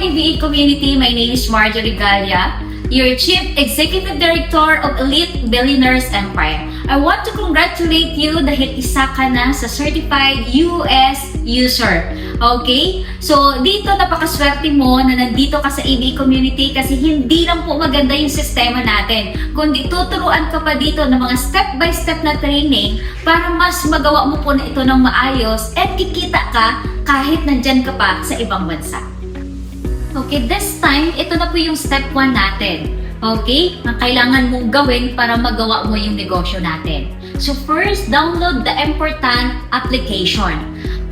EVA community. My name is Marjorie Gallia, your Chief Executive Director of Elite Billionaires Empire. I want to congratulate you dahil isa ka na sa Certified US User. Okay? So, dito napakaswerte mo na nandito ka sa EVA community kasi hindi lang po maganda yung sistema natin, kundi tuturuan ka pa dito ng mga step-by-step na training para mas magawa mo po na ito ng maayos at kikita ka kahit nandyan ka pa sa ibang bansa. Okay, this time, ito na po yung step 1 natin. Okay? Ang kailangan mong gawin para magawa mo yung negosyo natin. So first, download the important application.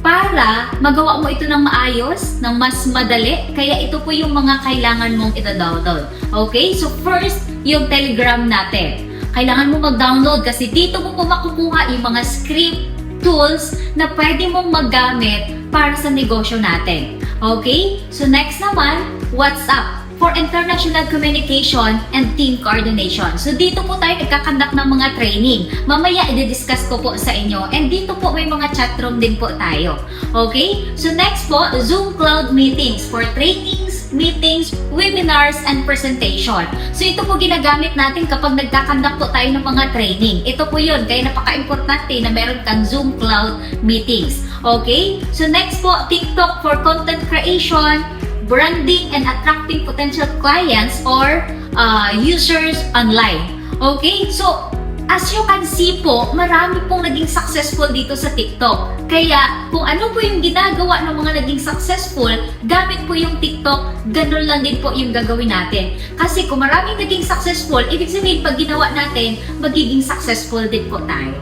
Para magawa mo ito ng maayos, ng mas madali, kaya ito po yung mga kailangan mong ito-download. Okay? So first, yung Telegram natin. Kailangan mo mag-download kasi dito mo po makukuha yung mga script tools na pwede mong magamit para sa negosyo natin. Okay? So next naman, WhatsApp for international communication and team coordination. So dito po tayo nagkakandak ng mga training. Mamaya i-discuss ko po sa inyo. And dito po may mga chat room din po tayo. Okay? So next po, Zoom Cloud Meetings for trainings, meetings, webinars, and presentation. So ito po ginagamit natin kapag nagkakandak po tayo ng mga training. Ito po yun. Kaya napaka-importante na meron kang Zoom Cloud Meetings. Okay? So next po, TikTok for content creation, branding and attracting potential clients or users online. Okay? So, as you can see po, marami pong naging successful dito sa TikTok. Kaya, kung ano po yung ginagawa ng mga naging successful, gamit po yung TikTok, ganun lang din po yung gagawin natin. Kasi kung maraming naging successful, ibig sabihin, pag ginawa natin, magiging successful din po tayo.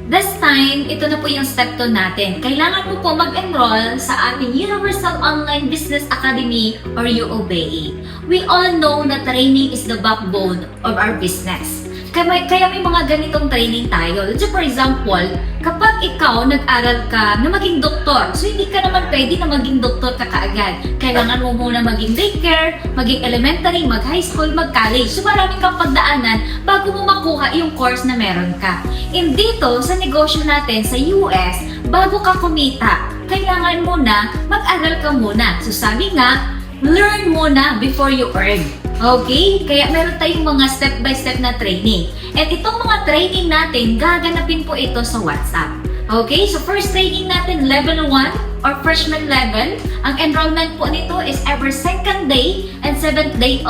This time, ito na po yung step 2 natin. Kailangan mo po mag-enroll sa ating Universal Online Business Academy or UOBE. We all know na training is the backbone of our business. Kaya may mga ganitong training tayo. So for example, kapag ikaw nag-aral ka na maging doktor, so hindi ka naman pwede na maging doktor ka kaagad. Kailangan mo muna maging daycare, maging elementary, mag-high school, mag-college. So maraming kang pagdaanan bago mo makuha yung course na meron ka. And dito, sa negosyo natin sa US, bago ka kumita, kailangan mo na mag-aral ka muna. So sabi nga, learn muna before you earn. Okay? Kaya meron tayong mga step-by-step na training. At itong mga training natin, gaganapin po ito sa WhatsApp. Okay? So first training natin, level 1 or freshman level. Ang enrollment po nito is every second day and 7th day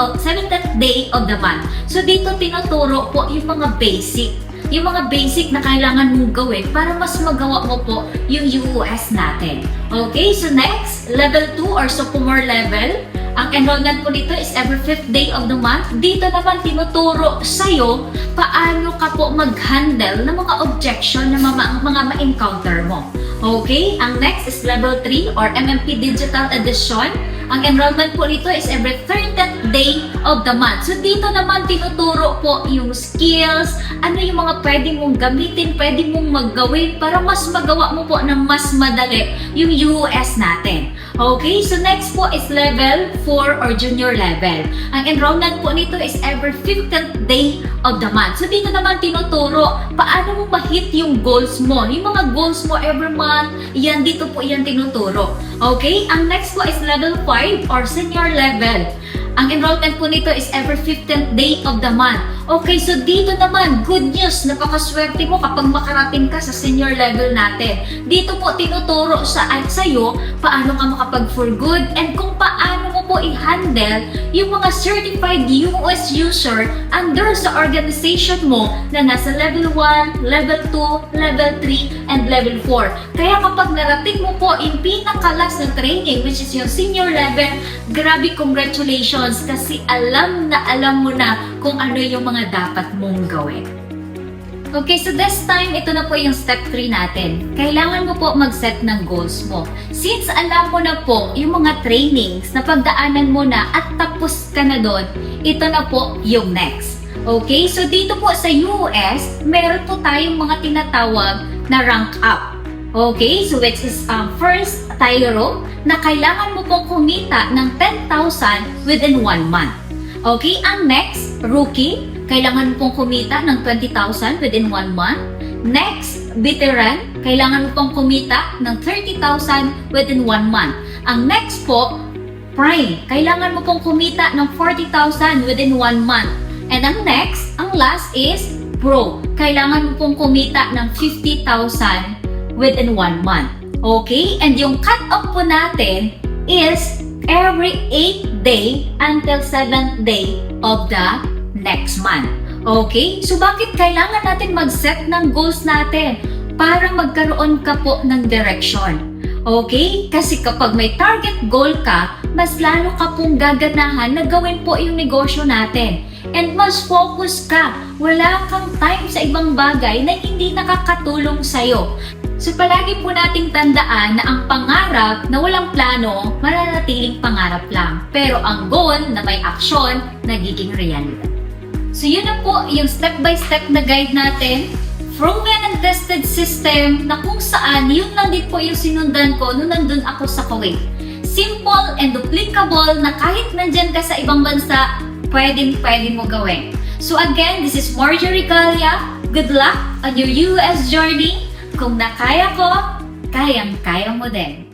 of the month. So dito tinuturo po yung mga basic. Yung mga basic na kailangan mong gawin para mas magawa mo po yung US natin. Okay? So next, level 2 or sophomore level. Ang enrollment po dito is every 5th day of the month. Dito naman tinuturo sa'yo paano ka po mag-handle ng mga objection na mga ma-encounter mo. Okay? Ang next is level 3 or MMP Digital Edition. Ang enrollment po nito is every 30th day of the month. So dito naman tinuturo po yung skills, ano yung mga pwede mong gamitin, pwede mong maggawin para mas magawa mo po ng mas madali yung US natin. Okay? So next po is level 4 or junior level. Ang enrollment po nito is every 15th day of the month. So dito naman tinuturo paano mo ma-hit yung goals mo. Yung mga goals mo every month, yan dito po yan tinuturo. Okay? Ang next po is level 5 or senior level. Ang enrollment po nito is every 15th day of the month. Okay, so dito naman, good news, napakaswerte mo kapag makarating ka sa senior level natin. Dito po tinuturo sa'yo paano ka makapag-for good and kung paano mo po i-handle yung mga certified US user under sa organization mo na nasa level 1, level 2, level 3, and level 4. Kaya kapag narating mo po yung pinakalas na training, which is yung senior level, grabe congratulations kasi alam mo na kung ano yung mga dapat mong gawin. Okay, so this time, ito na po yung step 3 natin. Kailangan mo po mag-set ng goals mo. Since alam mo na po yung mga trainings na pagdaanan mo na at tapos ka na doon, ito na po yung next. Okay, so dito po sa US, meron po tayong mga tinatawag na rank up. Okay, so which is first, Tyro, na kailangan mo pong kumita ng 10,000 within 1 month. Okay, ang next, Rookie, kailangan mo pong kumita ng 20,000 within 1 month. Next, Veteran, kailangan mo pong kumita ng 30,000 within 1 month. Ang next po, Prime, kailangan mo pong kumita ng 40,000 within 1 month. And ang next, ang last is Pro. Kailangan mo pong kumita ng 50,000 within 1 month. Okay? And yung cut-off po natin is every 8th day until 7th day of the next month. Okay? So bakit kailangan natin mag-set ng goals natin? Para magkaroon ka po ng direction. Okay? Kasi kapag may target goal ka, mas lalo ka pong gaganahan na gawin po yung negosyo natin. And mas focus ka. Wala kang time sa ibang bagay na hindi nakakatulong sa'yo. So palagi po nating tandaan na ang pangarap na walang plano, mananatiling pangarap lang. Pero ang goal na may aksyon, nagiging realidad. So yun na po yung step-by-step na guide natin. Proven and tested system na kung saan yun lang din po yung sinundan ko nung nandun ako sa Kuwait. Simple and duplicable na kahit nandyan ka sa ibang bansa, pwede mo gawin. So again, this is Marjorie Gallia. Good luck on your US journey. Kung nakaya ko, kayang-kaya mo din.